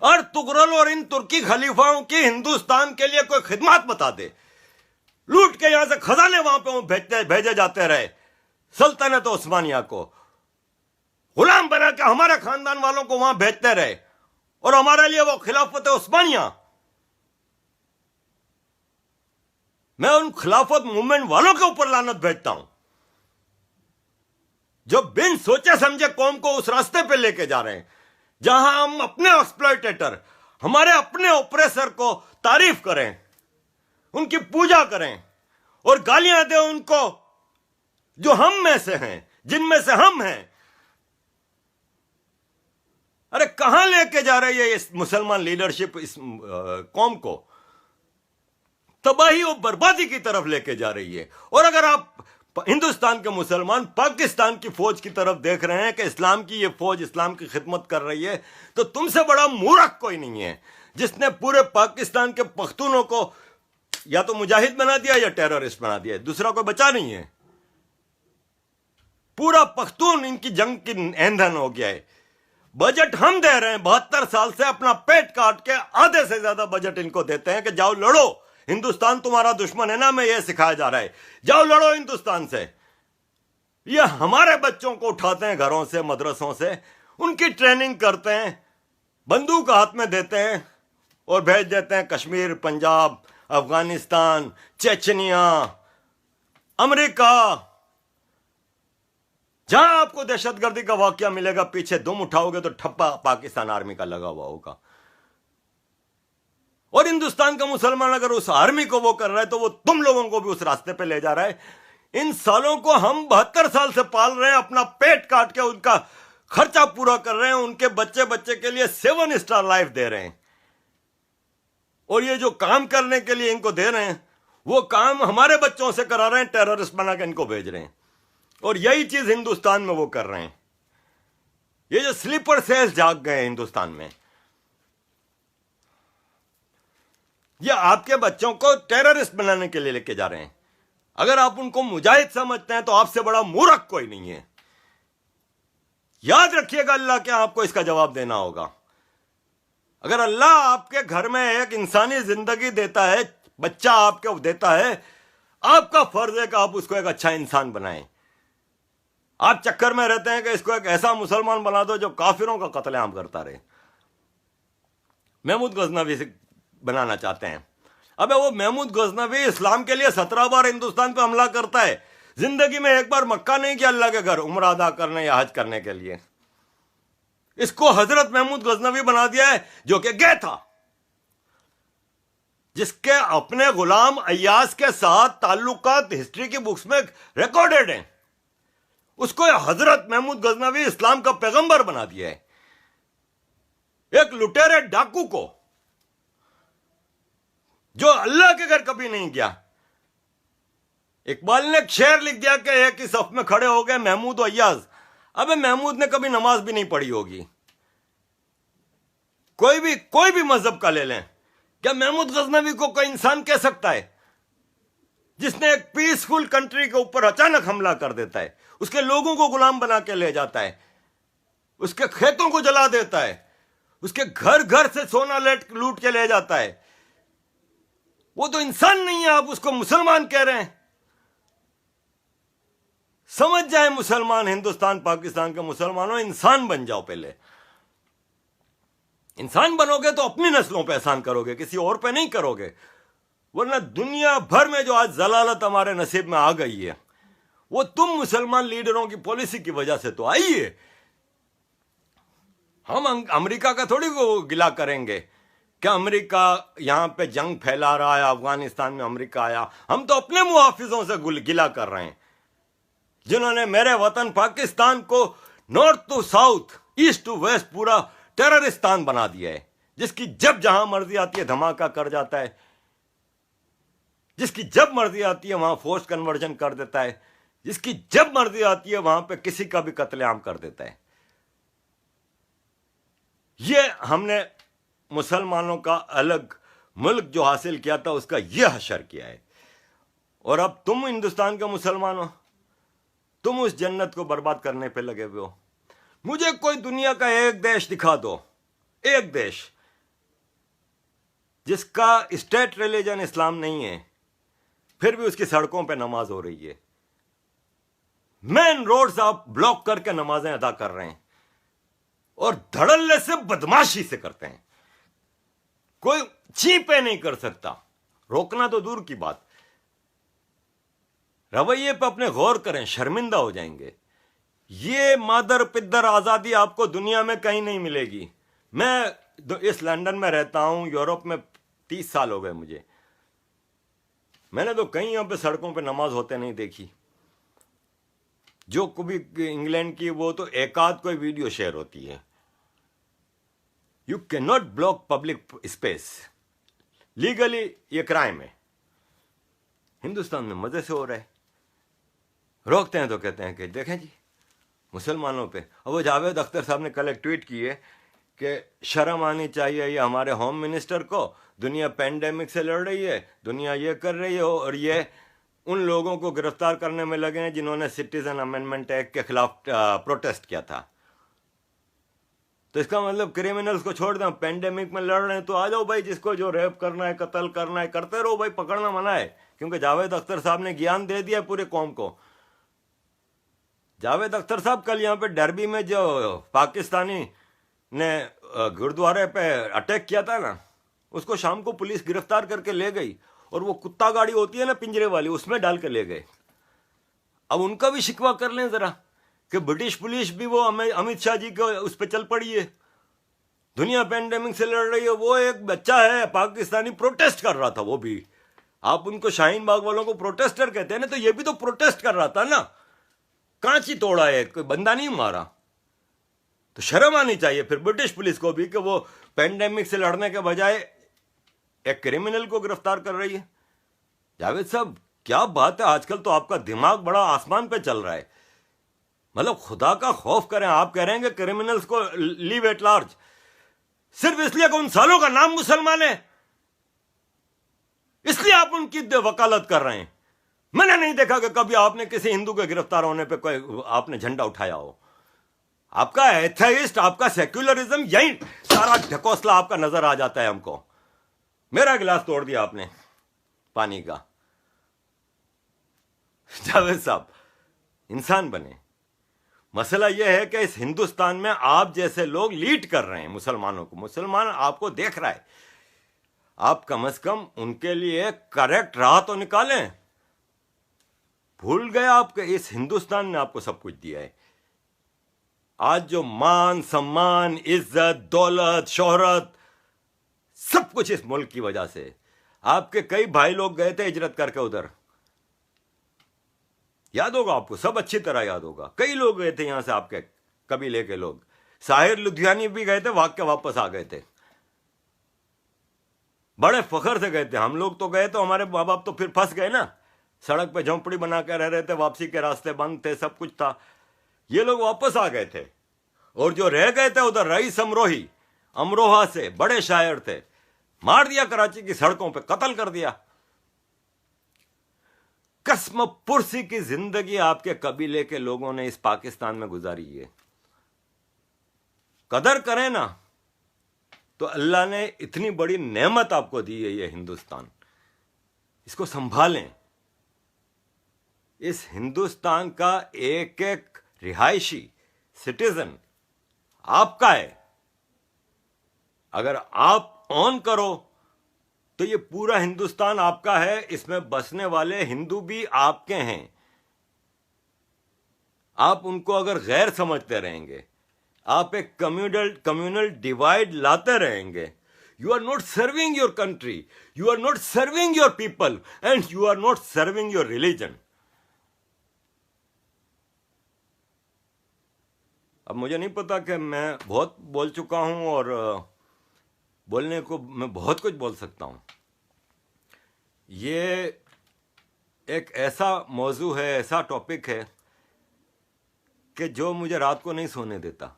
اور تغرل اور ان ترکی خلیفاؤں کی ہندوستان کے لیے کوئی خدمات بتا دے. لوٹ کے یہاں سے خزانے وہاں پہ بھیجے جاتے رہے. سلطنت عثمانیہ کو غلام بنا کے ہمارے خاندان والوں کو وہاں بھیجتے رہے, اور ہمارے لیے وہ خلافت عثمانیہ. میں ان خلافت موومنٹ والوں کے اوپر لعنت بھیجتا ہوں جو بن سوچے سمجھے قوم کو اس راستے پہ لے کے جا رہے ہیں جہاں ہم اپنے ایکسپلائٹیٹر, ہمارے اپنے اوپریسر کو تعریف کریں, ان کی پوجا کریں اور گالیاں دیں ان کو جو ہم میں سے ہیں, جن میں سے ہم ہیں. ارے کہاں لے کے جا رہی ہے اس مسلمان لیڈرشپ اس قوم کو؟ تباہی و بربادی کی طرف لے کے جا رہی ہے. اور اگر آپ ہندوستان کے مسلمان پاکستان کی فوج کی طرف دیکھ رہے ہیں کہ اسلام کی یہ فوج اسلام کی خدمت کر رہی ہے, تو تم سے بڑا مورخ کوئی نہیں ہے جس نے پورے پاکستان کے پختونوں کو یا تو مجاہد بنا دیا یا ٹیررسٹ بنا دیا. دوسرا کوئی بچا نہیں ہے. پورا پختون ان کی جنگ کی ایندھن ہو گیا ہے. بجٹ ہم دے رہے ہیں 72 سال سے, اپنا پیٹ کاٹ کے آدھے سے زیادہ بجٹ ان کو دیتے ہیں کہ جاؤ لڑو, ہندوستان تمہارا دشمن ہے نا, میں یہ سکھایا جا رہا ہے, جاؤ لڑو ہندوستان سے. یہ ہمارے بچوں کو اٹھاتے ہیں گھروں سے, مدرسوں سے, ان کی ٹریننگ کرتے ہیں, بندوق ہاتھ میں دیتے ہیں اور بھیج دیتے ہیں کشمیر, پنجاب, افغانستان, چیچنیا, امریکہ. جہاں آپ کو دہشت گردی کا واقعہ ملے گا پیچھے دم اٹھاؤ گے تو ٹھپا پاکستان آرمی کا لگا ہوا ہوگا. اور ہندوستان کا مسلمان اگر اس آرمی کو وہ کر رہا ہے تو وہ تم لوگوں کو بھی اس راستے پہ لے جا رہا ہے. ان سالوں کو ہم 72 سال سے پال رہے ہیں, اپنا پیٹ کاٹ کے ان کا خرچہ پورا کر رہے ہیں, ان کے بچے کے لیے 7 اسٹار لائف دے رہے ہیں. اور یہ جو کام کرنے کے لیے ان کو دے رہے ہیں وہ کام ہمارے بچوں سے کرا رہے ہیں, ٹیررسٹ بنا کے ان کو بھیج رہے ہیں. اور یہی چیز ہندوستان میں وہ کر رہے ہیں. یہ جو سلیپر سیلز جاگ گئے ہندوستان میں, یہ آپ کے بچوں کو ٹیررسٹ بنانے کے لیے لے کے جا رہے ہیں. اگر آپ ان کو مجاہد سمجھتے ہیں تو آپ سے بڑا مورخ کوئی نہیں ہے. یاد رکھیے گا اللہ کے آپ کو اس کا جواب دینا ہوگا. اگر اللہ آپ کے گھر میں ایک انسانی زندگی دیتا ہے, بچہ آپ کو دیتا ہے, آپ کا فرض ہے کہ آپ اس کو ایک اچھا انسان بنائیں. آپ چکر میں رہتے ہیں کہ اس کو ایک ایسا مسلمان بنا دو جو کافروں کا قتل عام کرتا رہے. محمود غزنوی سے بنانا چاہتے ہیں. ابے وہ محمود غزنوی اسلام کے لیے 17 بار ہندوستان پہ حملہ کرتا ہے, زندگی میں ایک بار مکہ نہیں کیا اللہ کے گھر عمرہ ادا کرنے یا حج کرنے کے لیے. اس کو حضرت محمود غزنوی بنا دیا ہے جو کہ گئے تھا, جس کے اپنے غلام ایاز کے ساتھ تعلقات ہسٹری کی بکس میں ریکارڈڈ ہیں. اس کو حضرت محمود غزنوی اسلام کا پیغمبر بنا دیا ہے. ایک لٹیرے ڈاکو کو جو اللہ کے گھر کبھی نہیں گیا. اقبال نے ایک شعر لکھ دیا کہ ایک ہی صف میں کھڑے ہو گئے محمود و ایاز. ابے محمود نے کبھی نماز بھی نہیں پڑھی ہوگی. کوئی بھی مذہب کا لے لیں, کیا محمود غزنوی کو کوئی انسان کہہ سکتا ہے جس نے ایک پیسفل کنٹری کے اوپر اچانک حملہ کر دیتا ہے, اس کے لوگوں کو غلام بنا کے لے جاتا ہے, اس کے کھیتوں کو جلا دیتا ہے, اس کے گھر سے سونا لوٹ کے لے جاتا ہے؟ وہ تو انسان نہیں ہے, آپ اس کو مسلمان کہہ رہے ہیں. سمجھ جائیں مسلمان, ہندوستان پاکستان کے مسلمانوں, انسان بن جاؤ. پہلے انسان بنو گے تو اپنی نسلوں پہ احسان کرو گے, کسی اور پہ نہیں کرو گے. ورنہ دنیا بھر میں جو آج ضلالت ہمارے نصیب میں آ گئی ہے وہ تم مسلمان لیڈروں کی پالیسی کی وجہ سے تو آئی ہے. ہم امریکہ کا تھوڑی کو گلا کریں گے کہ امریکہ یہاں پہ جنگ پھیلا رہا ہے, افغانستان میں امریکہ آیا. ہم تو اپنے محافظوں سے گلا کر رہے ہیں جنہوں نے میرے وطن پاکستان کو north to south, east to west پورا ٹیررستان بنا دیا ہے, جس کی جب جہاں مرضی آتی ہے دھماکہ کر جاتا ہے, جس کی جب مرضی آتی ہے وہاں فورس کنورژن کر دیتا ہے, جس کی جب مرضی آتی ہے وہاں پہ کسی کا بھی قتل عام کر دیتا ہے. یہ ہم نے مسلمانوں کا الگ ملک جو حاصل کیا تھا اس کا یہ حشر کیا ہے. اور اب تم ہندوستان کے مسلمان ہو, تم اس جنت کو برباد کرنے پہ لگے ہوئے ہو. مجھے کوئی دنیا کا ایک دیش دکھا دو, ایک دیش جس کا اسٹیٹ ریلیجن اسلام نہیں ہے، پھر بھی اس کی سڑکوں پہ نماز ہو رہی ہے، مین روڈز آپ بلاک کر کے نمازیں ادا کر رہے ہیں، اور دھڑلے سے بدماشی سے کرتے ہیں، کوئی چیپے نہیں کر سکتا، روکنا تو دور کی بات، رویے پہ اپنے غور کریں، شرمندہ ہو جائیں گے۔ یہ مادر پدر آزادی آپ کو دنیا میں کہیں نہیں ملے گی۔ میں اس لندن میں رہتا ہوں، یورپ میں 30 سال ہو گئے مجھے، میں نے تو کہیں یہاں پہ سڑکوں پہ نماز ہوتے نہیں دیکھی۔ جو کبھی انگلینڈ کی وہ تو ایک آدھ کوئی ویڈیو شیئر ہوتی ہے۔ You can not block public space, legally یہ کرائم ہے۔ ہندوستان میں مزے سے ہو رہا ہے، روکتے ہیں تو کہتے ہیں کہ دیکھیں جی مسلمانوں پہ۔ اور وہ جاوید اختر صاحب نے کل ایک ٹویٹ کی ہے کہ شرم آنی چاہیے یہ ہمارے ہوم منسٹر کو، دنیا پینڈیمک سے لڑ رہی ہے، دنیا یہ کر رہی ہے، اور یہ ان لوگوں کو گرفتار کرنے میں لگے ہیں جنہوں نے سٹیزن امینڈمنٹ ایکٹ کے خلاف پروٹیسٹ کیا تھا۔ تو اس کا مطلب کریمنلز کو چھوڑ دیں، پینڈیمک میں لڑ رہے ہیں تو آ جاؤ بھائی، جس کو جو ریپ کرنا ہے، قتل کرنا ہے، کرتے رہو بھائی، پکڑنا منع ہے، کیونکہ جاوید اختر صاحب نے گیان دے دیا پورے قوم کو۔ جاوید اختر صاحب کل یہاں پہ ڈربی میں جو پاکستانی نے گردوارے پہ اٹیک کیا تھا نا، اس کو شام کو پولیس گرفتار کر کے لے گئی، اور وہ کتا گاڑی ہوتی ہے نا پنجرے والی، اس میں ڈال کے لے گئے۔ اب ان کا بھی شکوہ کر لیں ذرا کہ برٹش پولیس بھی وہ امت شاہ جی کو اس پہ چل پڑی ہے، دنیا پینڈیمک سے لڑ رہی ہے، وہ ایک بچہ ہے پاکستانی پروٹیسٹ کر رہا تھا، وہ بھی آپ ان کو شاہین باغ والوں کو پروٹیسٹر کہتے ہیں نا، تو یہ بھی تو پروٹیسٹ کر رہا تھا نا، کانچی توڑا ہے، کوئی بندہ نہیں مارا۔ تو شرم آنی چاہیے پھر برٹش پولیس کو بھی کہ وہ پینڈیمک سے لڑنے کے بجائے ایک کرمنل کو گرفتار کر رہی ہے۔ جاوید صاحب کیا بات ہے، آج کل تو آپ کا دماغ بڑا آسمان پہ چل رہا ہے، مطلب خدا کا خوف کریں۔ آپ کہہ رہے ہیں کہ کرمنلز کو لیو ایٹ لارج، صرف اس لیے کہ ان سالوں کا نام مسلمان ہے، اس لیے آپ ان کی وکالت کر رہے ہیں۔ میں نے نہیں دیکھا کہ کبھی آپ نے کسی ہندو کے گرفتار ہونے پہ کوئی آپ نے جھنڈا اٹھایا ہو۔ آپ کا ایتھائسٹ، آپ کا سیکولرزم، یہی سارا ڈھکوسلا آپ کا نظر آ جاتا ہے ہم کو۔ میرا گلاس توڑ دیا آپ نے پانی کا۔ جاوید صاحب انسان بنے۔ مسئلہ یہ ہے کہ اس ہندوستان میں آپ جیسے لوگ لیڈ کر رہے ہیں مسلمانوں کو، مسلمان آپ کو دیکھ رہا ہے، آپ کم از کم ان کے لیے کریکٹ راہ تو نکالیں۔ بھول گئے آپ کہ اس ہندوستان نے آپ کو سب کچھ دیا ہے۔ آج جو مان، سمان، عزت، دولت، شہرت، سب کچھ اس ملک کی وجہ سے۔ آپ کے کئی بھائی لوگ گئے تھے ہجرت کر کے ادھر، یاد ہوگا آپ کو، سب اچھی طرح یاد ہوگا۔ کئی لوگ گئے تھے یہاں سے، آپ کے قبیلے کے لوگ، ساحر لدھیانی بھی گئے تھے، واق کے واپس آ گئے تھے، بڑے فخر سے گئے تھے۔ ہم لوگ تو گئے تو ہمارے ماں باپ تو پھر پھنس گئے نا، سڑک پہ جھونپڑی بنا کے رہ رہے تھے، واپسی کے راستے بند تھے، سب کچھ تھا۔ یہ لوگ واپس آ گئے تھے، اور جو رہ گئے تھے ادھر، رئیس امروہی امروہہ سے بڑے شاعر تھے، مار دیا کراچی کی سڑکوں پہ، قتل کر دیا۔ قسم پرسی کی زندگی آپ کے قبیلے کے لوگوں نے اس پاکستان میں گزاری ہے۔ قدر کریں نا، تو اللہ نے اتنی بڑی نعمت آپ کو دی ہے یہ ہندوستان، اس کو سنبھالیں۔ اس ہندوستان کا ایک ایک رہائشی سٹیزن آپ کا ہے۔ اگر آپ آن کرو تو یہ پورا ہندوستان آپ کا ہے، اس میں بسنے والے ہندو بھی آپ کے ہیں۔ آپ ان کو اگر غیر سمجھتے رہیں گے، آپ ایک کمیونل ڈیوائڈ لاتے رہیں گے، you are not serving your country, you are not serving your people, and you are not serving your religion. اب مجھے نہیں پتا کہ میں بہت بول چکا ہوں، اور بولنے کو میں بہت کچھ بول سکتا ہوں۔ یہ ایک ایسا موضوع ہے، ایسا ٹاپک ہے کہ جو مجھے رات کو نہیں سونے دیتا۔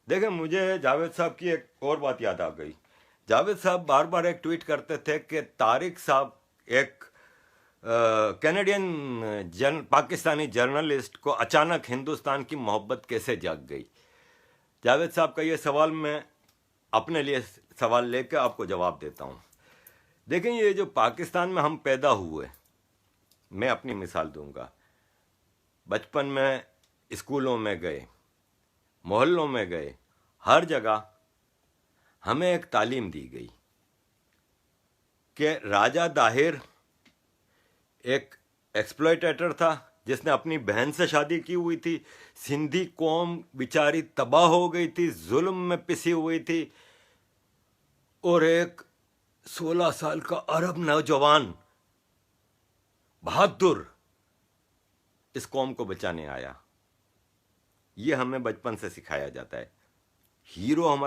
دیکھیں، مجھے جاوید صاحب کی ایک اور بات یاد آ گئی۔ جاوید صاحب بار بار ایک ٹویٹ کرتے تھے کہ طارق صاحب ایک کینیڈین پاکستانی جرنلسٹ کو اچانک ہندوستان کی محبت کیسے جاگ گئی۔ جاوید صاحب کا یہ سوال میں اپنے لیے سوال لے کے آپ کو جواب دیتا ہوں. دیکھیں یہ جو پاکستان میں ہم پیدا ہوئے، میں اپنی مثال دوں گا. بچپن میں اسکولوں میں گئے، محلوں میں گئے، ہر جگہ ہمیں ایک تعلیم دی گئی کہ راجہ داہر ایک ایکسپلوئٹیٹر تھا جس نے اپنی بہن سے شادی کی ہوئی تھی. سندھی قوم بیچاری تباہ ہو گئی تھی، ظلم میں پسی ہوئی تھی، اور ایک 16 سال کا عرب نوجوان بہادر اس قوم کو بچانے آیا. یہ ہمیں بچپن سے سکھایا جاتا ہے. ہیرو ہمارے